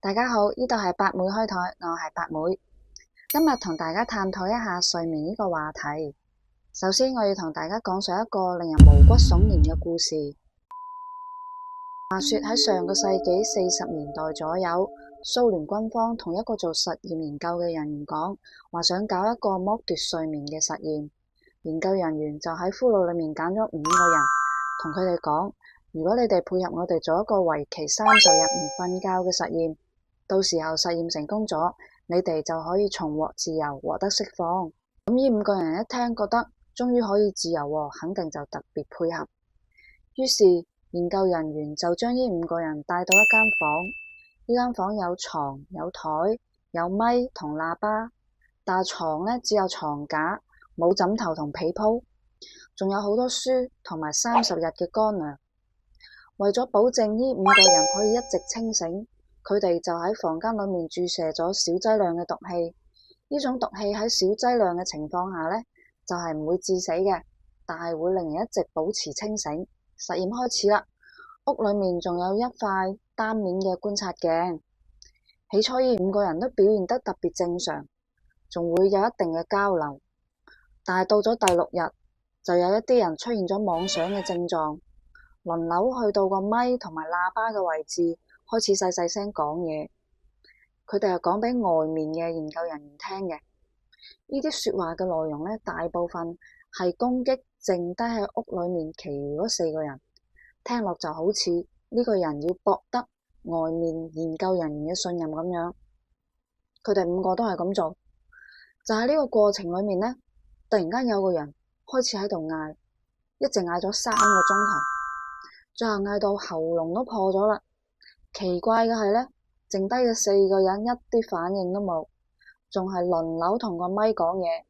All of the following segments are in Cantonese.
大家好，呢度係八妹開台，我係八妹。今日同大家探討一下睡眠呢個話題。首先，我要同大家講述一個令人毛骨悚然嘅故事。話說喺上個世紀40年代左右，蘇聯軍方同一個做實驗研究嘅人員講，話想搞一個剝奪睡眠嘅實驗。研究人員就喺俘虜裏面揀咗5個人，同佢哋講，如果你哋配合我哋做一個為期30日唔瞓覺嘅實驗，到時候實驗成功咗，你哋就可以重獲自由，獲得釋放。咁呢5個人一聽，覺得終於可以自由喎，肯定就特別配合。於是研究人員就將呢5個人帶到一間房，呢間房有床、有台、有咪同喇叭，但係床呢只有床架，冇枕頭同被鋪，仲有好多書同埋30日嘅乾糧。為咗保證呢5個人可以一直清醒，佢哋就喺房間裏面注射咗小劑量嘅毒氣。呢種毒氣喺小劑量嘅情況下呢，就係唔會致死嘅，但係會令人一直保持清醒。實驗開始啦，屋裏面仲有一塊單面嘅觀察鏡。起初呢5個人都表現得特別正常，仲會有一定嘅交流。但係到咗第6日，就有一啲人出現咗妄想嘅症狀，輪流去到個咪同埋喇叭嘅位置，開始細細聲講嘢。佢哋係講俾外面嘅研究人員聽嘅。呢啲說話嘅內容呢，大部分係攻擊剩低喺屋裏面其餘嗰4個人，聽落就好似呢個人要博得外面研究人員嘅信任咁樣。佢哋5個都係咁做，就喺呢個過程裏面呢，突然間有個人開始喺度嗌，一直嗌咗3個鐘頭，最後嗌到喉嚨都破咗啦。奇怪嘅係呢，剩低嘅4個人一啲反應都冇，仲係輪流同個咪講嘢。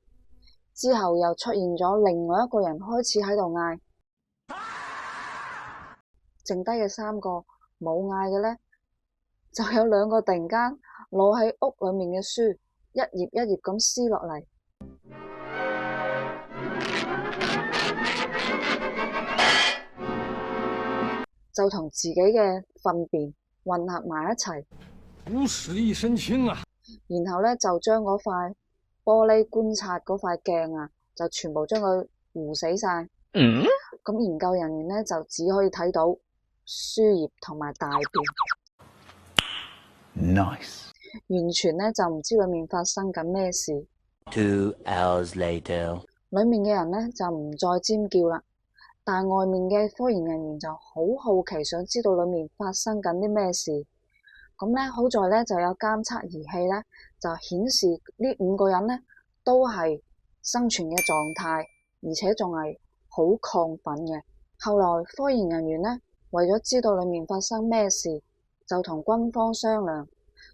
之後又出現咗另外一個人開始喺度嗌，剩低嘅3個冇嗌嘅呢，就有2個突然間攞喺屋裏面嘅書，一頁一頁咁撕落嚟，就同自己嘅糞便混合埋一齊，無屎一身輕啊！然後呢，就將嗰塊玻璃觀察嗰塊鏡啊，就全部將佢糊死晒。咁研究人員呢，就只可以睇到書頁同埋大便。Nice。完全呢，就唔知裏面發生緊咩事。 2 hours later， 裏面嘅人呢，就唔再尖叫啦，但外面嘅科研人員就好好奇，想知道裏面發生緊啲咩事。咁呢，好在呢，就有監測儀器呢，就顯示呢5個人呢，都係生存嘅狀態，而且仲係好亢奮嘅。後來科研人員呢，為咗知道裏面發生咩事，就同軍方商量，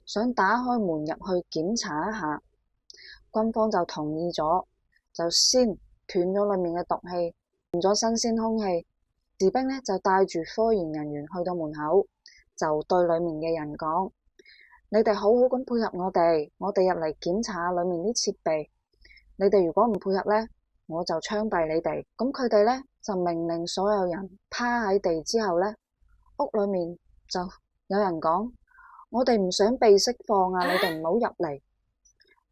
想打開門入去檢查一下。軍方就同意咗，就先斷咗裏面嘅毒氣，換咗新鮮空氣。士兵呢，就帶住科研人員去到門口，就對裏面嘅人講，你哋好好咁配合我哋入嚟檢查裏面啲設備，你哋如果唔配合呢，我就槍斃你哋。咁佢哋呢，就命令所有人趴喺地之後呢，屋裏面就有人講，我哋唔想被釋放啊，你哋唔好入嚟。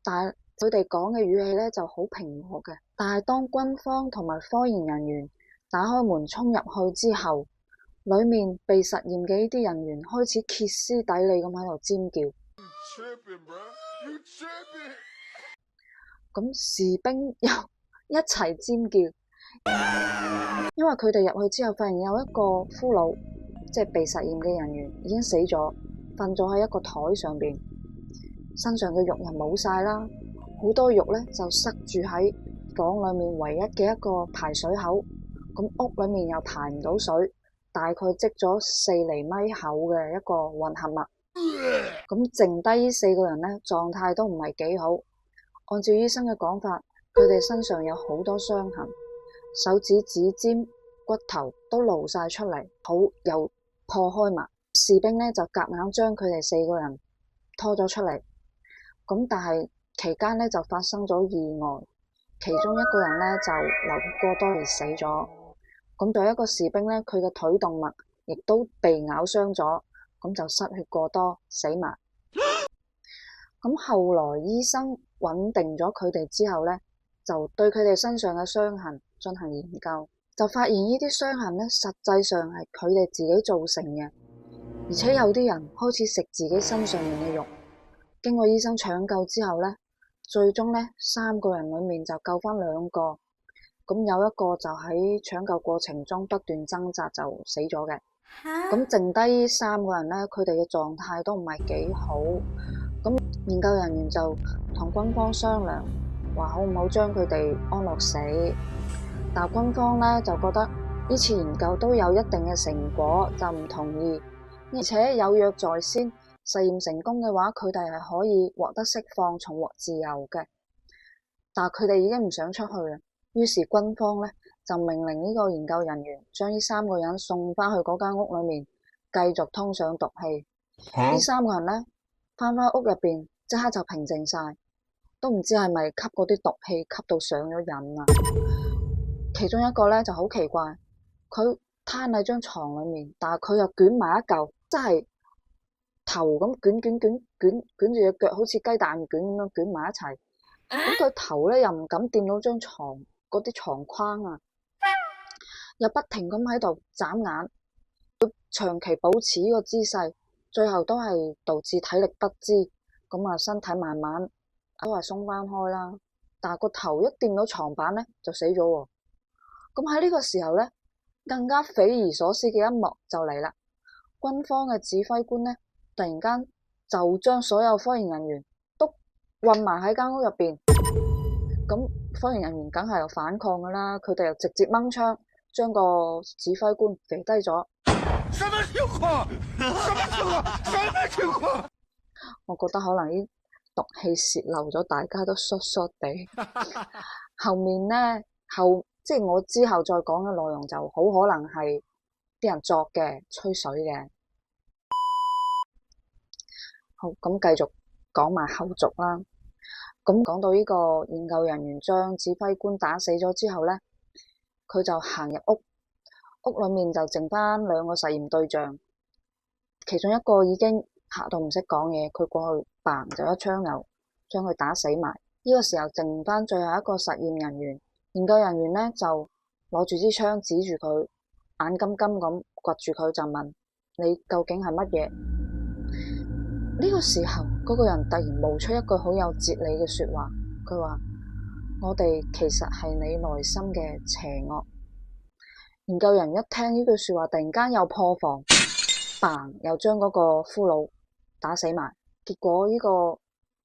但係佢哋講嘅語氣呢就好平和嘅。但係當軍方同埋科研人員打開門衝入去之後，裏面被實驗嘅呢啲人員開始歇斯底里咁喺度尖叫。咁士兵又一齊尖叫，因為佢哋入去之後發現有一個俘虜，即係被實驗嘅人員已經死咗，瞓咗喺一個台上邊，身上嘅肉又冇晒啦，好多肉呢就塞住喺房裏面唯一嘅一個排水口，咁屋裏面又排唔到水，大概積咗4厘米厚嘅一個混合物。咁剩低呢4個人呢，狀態都唔係幾好。按照醫生嘅講法，佢哋身上有好多傷痕，手指指尖、骨頭都露晒出嚟，肚又破開埋。士兵呢，就夾硬將佢哋4個人拖咗出嚟。咁但係期間呢，就發生咗意外，其中一個人呢，就流血過多而死咗。咁仲有一個士兵呢，佢嘅腿動脈亦都被咬傷咗，咁就失血過多死埋。咁後來醫生穩定咗佢哋之後呢，就對佢哋身上嘅傷痕進行研究，就發現呢啲傷痕呢，實際上係佢哋自己造成嘅，而且有啲人開始食自己身上面嘅肉。經過醫生搶救之後呢，最終呢3個人裡面就救翻2個，咁有一個就喺搶救過程中不斷掙扎就死咗嘅。咁剩低3個人呢，佢哋嘅狀態都唔係幾好。咁研究人員就同軍方商量，話好唔好將佢哋安樂死。但軍方呢就覺得呢次研究都有一定嘅成果，就唔同意。而且有藥在先，實驗成功嘅話，佢哋係可以獲得釋放，重獲自由嘅。但佢哋已經唔想出去啦，於是軍方呢就命令呢個研究人員將呢3個人送翻去嗰間屋裏面，繼續通上毒氣。呢3個人呢翻返屋入邊，即刻就平靜晒，都唔知係咪吸嗰啲毒氣吸到上咗癮啊！其中一個呢就好奇怪，佢攤喺張床裏面，但係佢又捲埋一嚿，即係頭咁捲住隻腳，好似雞蛋卷咁樣捲埋一齊。咁佢頭呢又唔敢掂到張床嗰啲床框啊，又不停咁喺度眨眼，佢長期保持呢個姿勢，最後都係導致體力不支，咁啊身體慢慢都係鬆翻開啦。但係個頭一掂到床板呢，就死咗喎。咁喺呢個時候呢，更加匪夷所思嘅一幕就嚟啦。軍方嘅指揮官呢，突然間就將所有科研人員都困埋喺間屋入邊。咁科研人員梗係有反抗噶啦，佢哋又直接掹槍將個指揮官射低咗。什麼情況？什麼情況？什麼情況？我覺得可能啲毒氣洩漏咗，大家都疏疏地。後面呢，即係我之後再講嘅內容就好可能係啲人作嘅，吹水嘅。好，咁繼續講埋後續啦。咁講到呢個研究人員將指揮官打死咗之後呢，佢就行入屋，屋裏面就剩翻2個實驗對象，其中一個已經嚇到唔識講嘢，佢過去嘭就一槍又將佢打死埋。呢個時候剩翻最後一個實驗人員，研究人員呢就攞住支槍指住佢，眼金金咁掘住佢就問：你究竟係乜嘢？呢個時候嗰個人突然冒出一句好有哲理嘅說話，佢話：我哋其實係你內心嘅邪惡。研究人一聽呢句說話，突然間又破防，嘭又將嗰個俘虜打死埋。結果呢個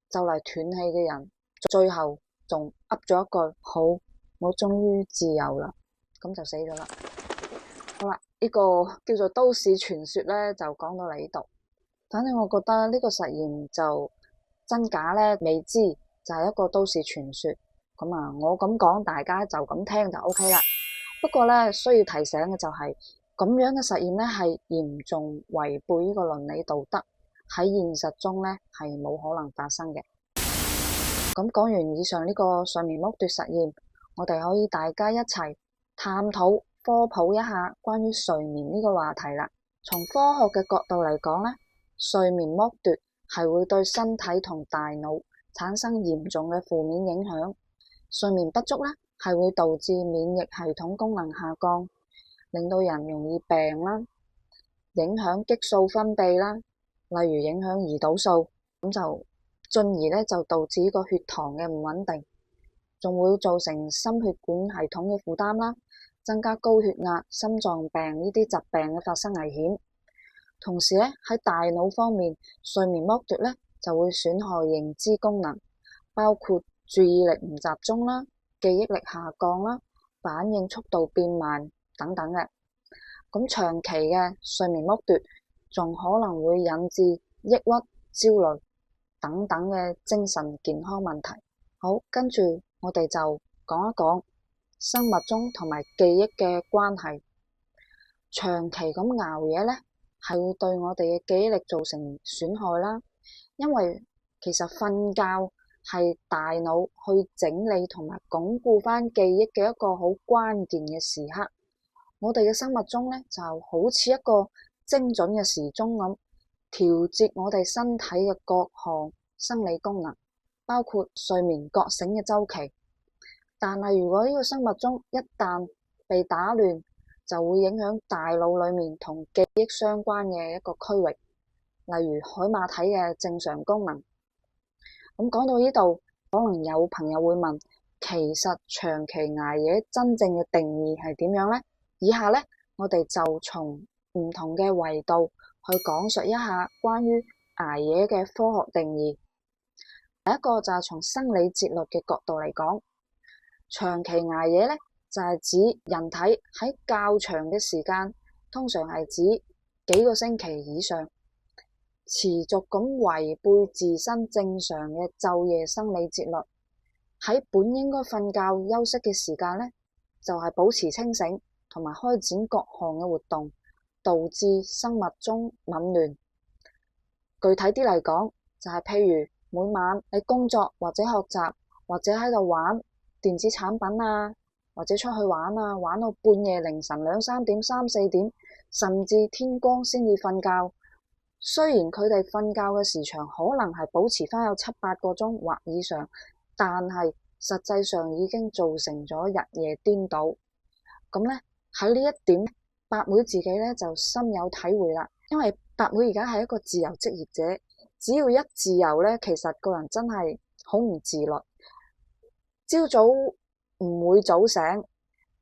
就嚟斷氣嘅人，最後仲噏咗一句：好，我終於自由啦，咁就死咗啦。好啦，呢個叫做都市傳說呢，就講到嚟呢度。反正我覺得呢個實驗就真假呢未知，就係一個都市傳說。咁啊，我咁講，大家就咁聽就 OK 啦。不過呢，需要提醒嘅就係咁樣嘅實驗呢，係嚴重違背呢個倫理道德，喺現實中呢，係冇可能發生嘅。咁講完以上呢個睡眠剝奪實驗，我哋可以大家一齊探討科普一下關於睡眠呢個話題啦。從科學嘅角度嚟講呢，睡眠剝奪係會對身體同大腦產生嚴重嘅負面影響。睡眠不足呢，係會導致免疫系統功能下降，令到人容易病啦，影響激素分泌啦，例如影響胰島素，咁就進而呢就導致呢個血糖嘅唔穩定，仲會造成心血管系統嘅負擔啦，增加高血壓、心臟病呢啲疾病嘅發生危險。同時呢，喺大腦方面，睡眠剝奪呢就會損害認知功能，包括注意力唔集中啦、記憶力下降啦、反應速度變慢等等嘅。咁長期嘅睡眠剝奪仲可能會引致抑鬱、焦慮等等嘅精神健康問題。好，跟住我哋就講一講生物鐘同埋記憶嘅關係。長期咁熬夜呢，係會對我哋嘅記憶力造成損害啦，因為其實瞓覺係大腦去整理同埋鞏固翻記憶嘅一個好關鍵嘅時刻。我哋嘅生物鐘呢，就好似一個精準嘅時鐘咁，調節我哋身體嘅各項生理功能，包括睡眠覺醒嘅周期。但係如果呢個生物鐘一旦被打亂，就會影響大腦裏面同記憶相關嘅一個區域，例如海馬體嘅正常功能。咁講到呢度，可能有朋友會問，其實長期捱夜真正嘅定義係點樣呢？以下呢，我哋就從唔同嘅維度去講述一下關於捱夜嘅科學定義。第一個就係從生理節律嘅角度嚟講，長期捱夜呢，就係指人體喺較長嘅時間，通常係指幾個星期以上，持續咁違背自身正常嘅晝夜生理節律，喺本應該瞓覺休息嘅時間呢，就係保持清醒同埋開展各項嘅活動，導致生物鐘紊亂。具體啲嚟講，就係譬如每晚你工作或者學習或者喺度玩電子產品啊，或者出去玩啊，玩到半夜凌晨2、3點、3、4點，甚至天光先至瞓覺。雖然佢哋瞓覺嘅時長可能係保持翻有7、8個鐘或以上，但係實際上已經造成咗日夜顛倒。咁呢，喺呢一點，八妹自己呢就深有體會啦。因為八妹而家係一個自由職業者，只要一自由呢，其實個人真係好唔自律。朝早唔會早醒，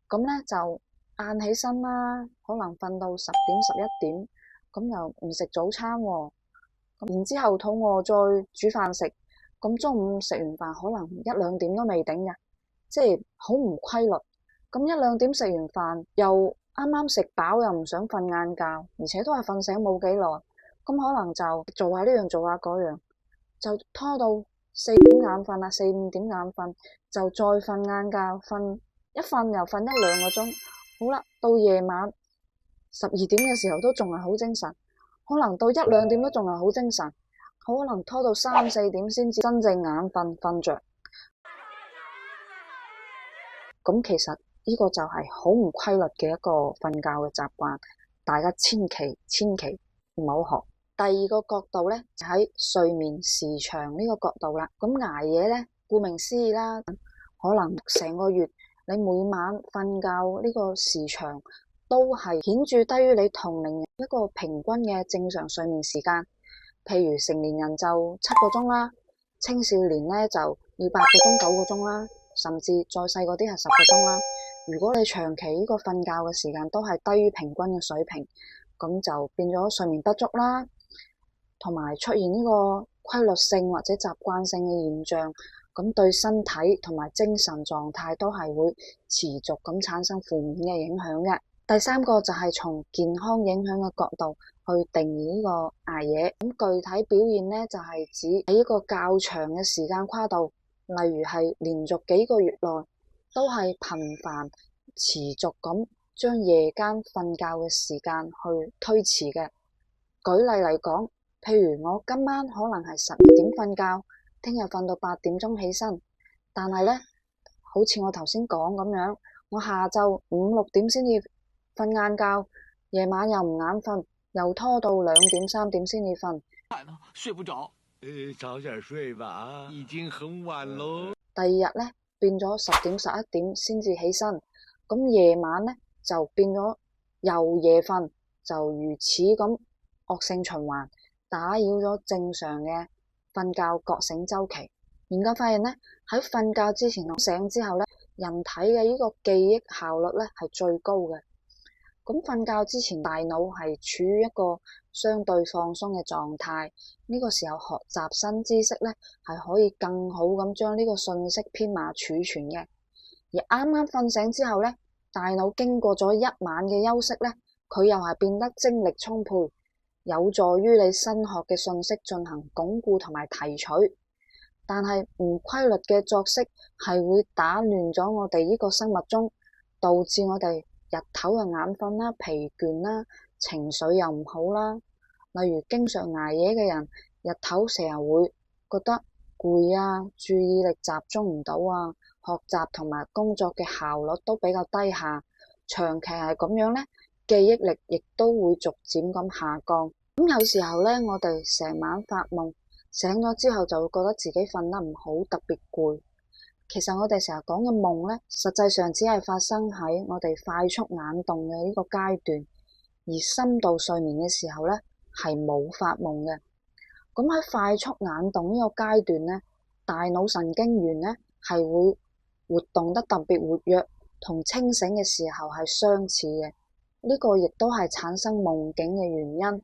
咁呢就晏起身啦，可能瞓到10點、11點，咁又唔食早餐喎，咁然之後肚餓再煮飯食，咁中午食完飯可能1、2點都未頂嘅，即係好唔規律。咁1、2點食完飯又啱啱食飽，又唔想瞓晏覺，而且都係瞓醒冇幾耐，咁可能就做下呢樣做下嗰樣，就拖到4點眼瞓啦，4、5點眼瞓，就再瞓晏覺，瞓一瞓又瞓1、2個鐘，好啦，到夜晚12點嘅時候都仲係好精神，可能到1、2點都仲係好精神，可能拖到3、4點先至真正眼瞓着。咁其實呢個就係好唔規律嘅一個瞓覺嘅習慣，大家千祈唔好學。第二個角度呢，就喺睡眠時長呢個角度啦。咁捱夜呢，顧名思義啦，可能成個月你每晚瞓覺呢個時長都係顯著低於你同齡人一個平均嘅正常睡眠時間。譬如成年人就7個鐘啦，青少年呢就要8個鐘、9個鐘啦，甚至再細嗰啲係10個鐘啦。如果你長期呢個瞓覺嘅時間都係低於平均嘅水平，咁就變咗睡眠不足啦，同埋出現呢個規律性或者習慣性嘅現象，咁對身體同埋精神狀態都係會持續咁產生負面嘅影響嘅。第三個就係從健康影響嘅角度去定義呢個捱夜。咁具體表現呢，就係指喺一個較長嘅時間跨度，例如係連續幾個月內都係頻繁持續咁將夜間瞓覺嘅時間去推遲嘅。舉例嚟講，譬如我今晚可能係12點瞓覺，聽日瞓到8點鐘起身，但係呢，好似我頭先講咁樣，我下晝5、6點先至瞓晏覺，夜晚又唔眼瞓，又拖到2點、3點先至瞓。睡不着，早點睡吧，已經很晚咯。第二日呢，變咗10點、11點先至起身，咁夜晚呢，就變咗又夜瞓，就如此咁惡性循環，打擾咗正常嘅瞓覺覺醒周期。研究發現呢，喺瞓覺之前醒之後呢，人體嘅呢個記憶效率呢係最高嘅。咁瞓覺之前，大腦係處於一個相對放鬆嘅狀態，呢個時候學習新知識呢，係可以更好咁將呢個信息編碼儲存嘅。而啱啱瞓醒之後呢，大腦經過咗一晚嘅休息呢，佢又係變得精力充沛，有助於你新學嘅信息進行鞏固同埋提取。但係唔規律嘅作息係會打亂咗我哋呢個生物鐘，導致我哋日頭又眼瞓啦、疲倦啦、情緒又唔好啦。例如經常捱夜嘅人，日頭成日會覺得攰啊，注意力集中唔到啊，學習同埋工作嘅效率都比較低下。長期係咁樣呢，記憶力亦都會逐漸咁下降。咁有時候呢，我哋成晚發夢，醒咗之後就會覺得自己瞓得唔好，特別攰。其實我哋成日講嘅夢呢，實際上只係發生喺我哋快速眼動嘅呢個階段，而深度睡眠嘅時候呢，係冇發夢嘅。咁喺快速眼動呢個階段呢，大腦神經元呢係會活動得特別活躍，同清醒嘅時候係相似嘅。呢個亦都係產生夢境嘅原因。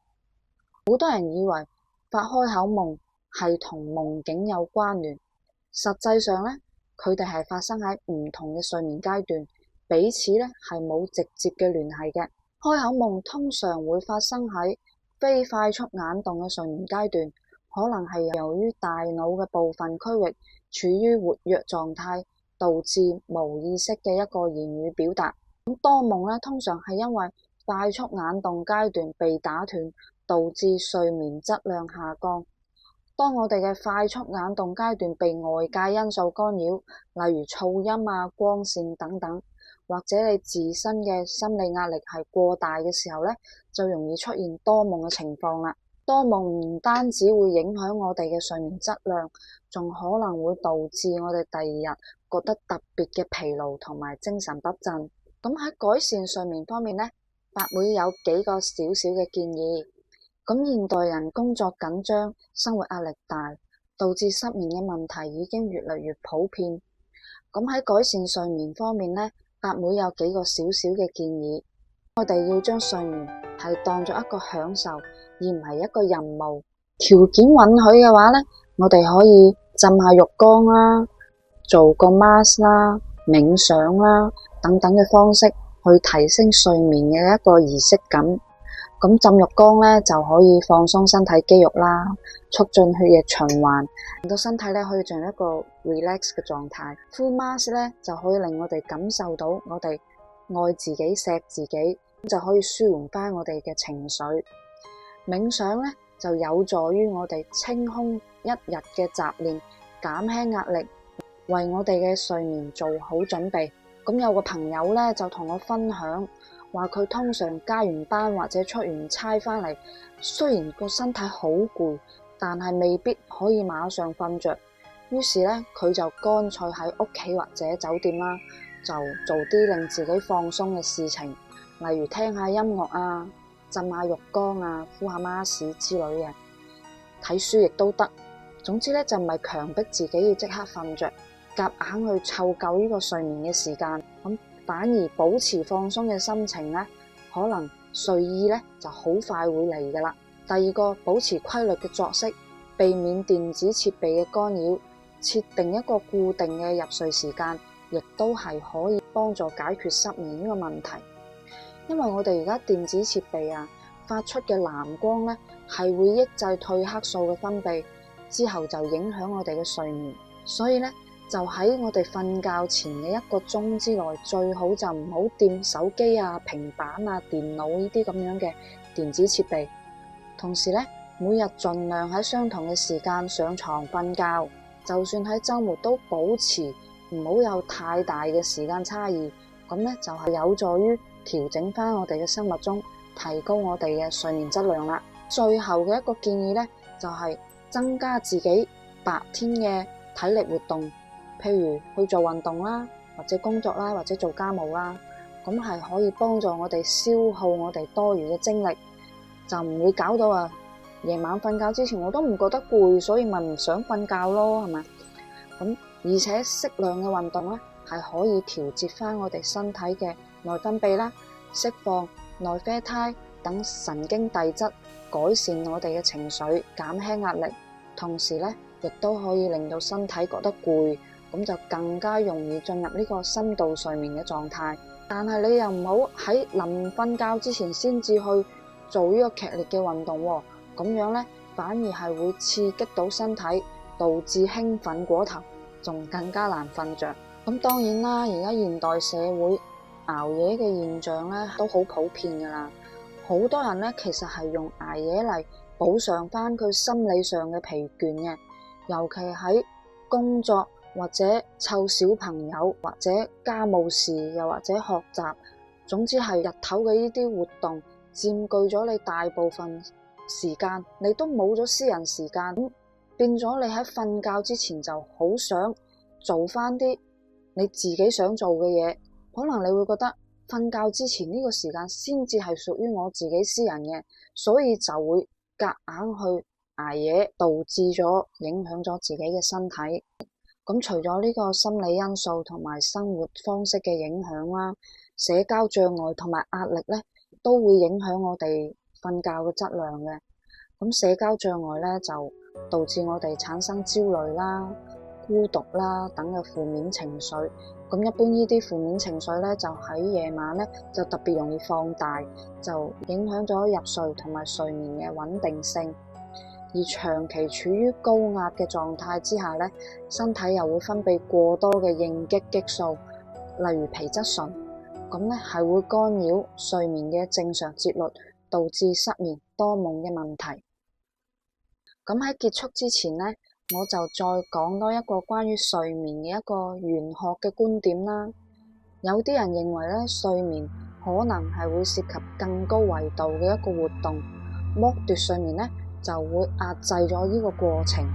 好多人以為發開口夢係同夢境有關聯，實際上呢，佢哋係發生喺唔同嘅睡眠階段，彼此呢係冇直接嘅聯繫嘅。開口夢通常會發生喺非快速眼動嘅睡眠階段，可能係由於大腦嘅部分區域處於活躍狀態，導致無意識嘅一個言語表達。咁多夢呢，通常係因為快速眼動階段被打斷，導致睡眠質量下降。當我哋嘅快速眼動階段被外界因素干擾，例如噪音啊、光線等等，或者你自身嘅心理壓力係過大嘅時候呢，就容易出現多夢嘅情況啦。多夢唔單止會影響我哋嘅睡眠質量，仲可能會導致我哋第二日覺得特別嘅疲勞同埋精神不振。咁喺改善睡眠方面呢，白妹有幾個小小嘅建議。咁現代人工作緊張，生活壓力大，導致失眠嘅問題已經越嚟越普遍。咁喺改善睡眠方面呢，白妹有幾個小小嘅建議。我哋要將睡眠係當作一個享受，而唔係一個任務。條件允許嘅話呢，我哋可以浸下浴缸啦，做個 mask 啦、冥想啦等等嘅方式去提升睡眠嘅一個儀式感。咁浸浴缸呢，就可以放鬆身體肌肉啦，促進血液循環，令到身體呢可以進入一個 relax 嘅狀態。敷 mask 呢，就可以令我哋感受到我哋愛自己、錫自己，就可以舒緩翻我哋嘅情緒。冥想呢，就有助於我哋清空一日嘅雜念，減輕壓力，為我哋嘅睡眠做好準備。咁有個朋友呢，就同我分享，話佢通常加完班或者出完差返嚟，雖然個身體好攰，但係未必可以馬上瞓着。於是呢，佢就乾脆喺屋企或者酒店啦，就做啲令自己放鬆嘅事情，例如聽下音樂啊、浸下浴缸啊、敷下 mask 之類嘅，睇書亦都得。總之呢，就唔係強迫自己要即刻瞓着，夾硬去湊夠呢個睡眠嘅時間，咁反而保持放鬆嘅心情呢，可能睡意呢就好快會嚟噶啦。第二個，保持規律嘅作息，避免電子設備嘅干擾，設定一個固定嘅入睡時間，亦都係可以幫助解決失眠呢個問題。因為我哋而家電子設備啊發出嘅藍光呢，係會抑制褪黑素嘅分泌，之後就影響我哋嘅睡眠，所以呢，就喺我哋瞓覺前嘅1個鐘之內，最好就唔好掂手機啊、平板啊、電腦呢啲咁樣嘅電子設備。同時呢，每日盡量喺相同嘅時間上床瞓覺，就算喺週末都保持唔好有太大嘅時間差異。咁呢，就係有助於調整翻我哋嘅生物鐘，提高我哋嘅睡眠質量啦。最後嘅一個建議呢，就係增加自己白天嘅體力活動。譬如去做運動啦，或者工作啦，或者做家務啦，咁係可以幫助我哋消耗我哋多餘嘅精力，就唔會搞到夜晚瞓覺之前我都唔覺得攰，所以咪唔想瞓覺咯，係咪？咁而且適量嘅運動咧，係可以調節翻我哋身體嘅內分泌啦，釋放內啡肽等神經遞質，改善我哋嘅情緒，減輕壓力，同時咧亦都可以令到身體覺得攰。咁就更加容易進入呢個深度睡眠嘅狀態，但係你又唔好喺臨瞓覺之前先至去做呢個劇烈嘅運動喎，咁樣呢，反而係會刺激到身體，導致興奮過頭，仲更加難瞓着。咁當然啦，而家現代社會熬夜嘅現象呢都好普遍噶啦，好多人呢其實係用捱夜嚟補償翻佢心理上嘅疲倦嘅，尤其喺工作，或者湊小朋友，或者家務事，又或者學習，總之係日頭嘅呢啲活動佔據咗你大部分時間，你都冇咗私人時間。變咗你喺瞓覺之前就好想做翻啲你自己想做嘅嘢，可能你會覺得瞓覺之前呢個時間先至係屬於我自己私人嘅，所以就會夾硬去捱夜，導致咗影響咗自己嘅身體。咁除咗呢個心理因素同埋生活方式嘅影響啦，社交障礙同埋壓力咧都會影響我哋瞓覺嘅質量嘅。咁社交障礙咧就導致我哋產生焦慮啦、孤獨啦等嘅負面情緒。咁一般呢啲負面情緒咧就喺夜晚咧就特別容易放大，就影響咗入睡同埋睡眠嘅穩定性。而長期處於高壓嘅狀態之下咧，身體又會分泌過多嘅應激激素，例如皮質醇，咁咧係會干擾睡眠嘅正常節律，導致失眠多夢嘅問題。咁喺結束之前呢，我就再講多一個關於睡眠嘅一個玄學嘅觀點啦。有啲人認為咧，睡眠可能係會涉及更高維度嘅一個活動，剝奪睡眠咧就會壓制咗呢個過程。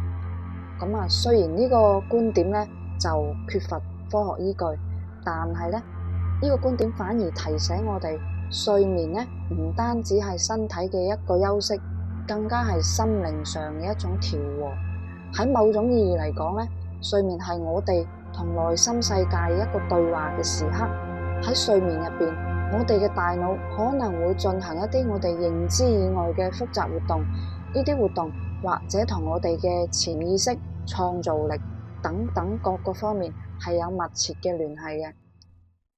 咁啊，雖然呢個觀點咧就缺乏科學依據，但係咧呢個觀點反而提醒我哋，睡眠咧唔單止係身體嘅一個休息，更加係心靈上嘅一種調和。喺某種意義嚟講咧，睡眠係我哋同內心世界一個對話嘅時刻。喺睡眠入邊，我哋嘅大腦可能會進行一啲我哋認知以外嘅複雜活動，呢啲活動或者同我哋嘅潛意識、創造力等等各個方面係有密切嘅聯繫嘅。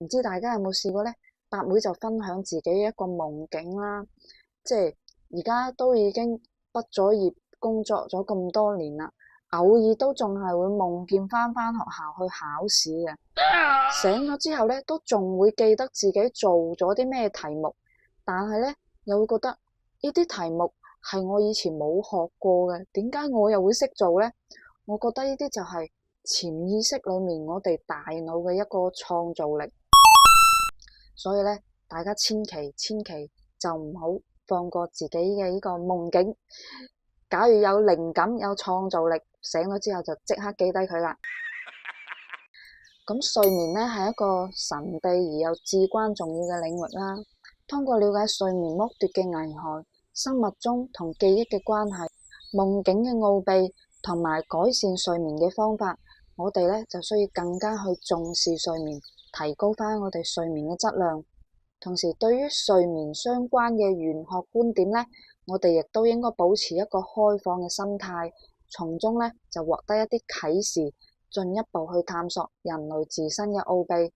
唔知大家有冇試過呢？八妹就分享自己一個夢境啦，即係而家都已經畢咗業，工作咗咁多年啦，偶爾都仲係會夢見翻學校去考試嘅。醒咗之後咧，都仲會記得自己做咗啲咩題目，但係咧又會覺得呢啲題目係我以前冇學過嘅，點解我又會識做咧？我覺得呢啲就係潛意識裏面我哋大腦嘅一個創造力，所以咧大家千祈就唔好放過自己嘅呢個夢境。假如有靈感、有創造力，醒咗之後就即刻記低佢啦。咁睡眠咧係一個神秘而又至關重要嘅領域啦。通過了解睡眠剝奪嘅危害、生物鐘同記憶嘅關係、夢境嘅奧秘同埋改善睡眠嘅方法，我哋咧就需要更加去重視睡眠，提高翻我哋睡眠嘅質量。同時，對於睡眠相關嘅玄學觀點咧，我哋亦都應該保持一個開放嘅心態，從中咧就獲得一啲啟示，進一步去探索人類自身嘅奧秘。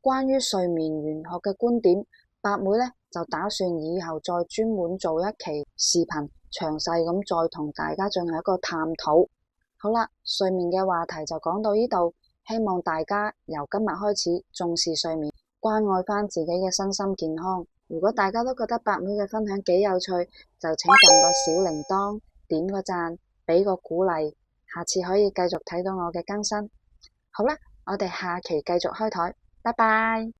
關於睡眠玄學嘅觀點，八妹咧就打算以後再專門做一期視頻，詳細咁再同大家進行一個探討。好啦，睡眠嘅話題就講到呢度，希望大家由今日開始重視睡眠，關愛翻自己嘅身心健康。如果大家都覺得八妹嘅分享幾有趣，就請撳個小鈴鐺，點個讚，俾個鼓勵，下次可以繼續睇到我嘅更新。好啦，我哋下期繼續開台，拜拜。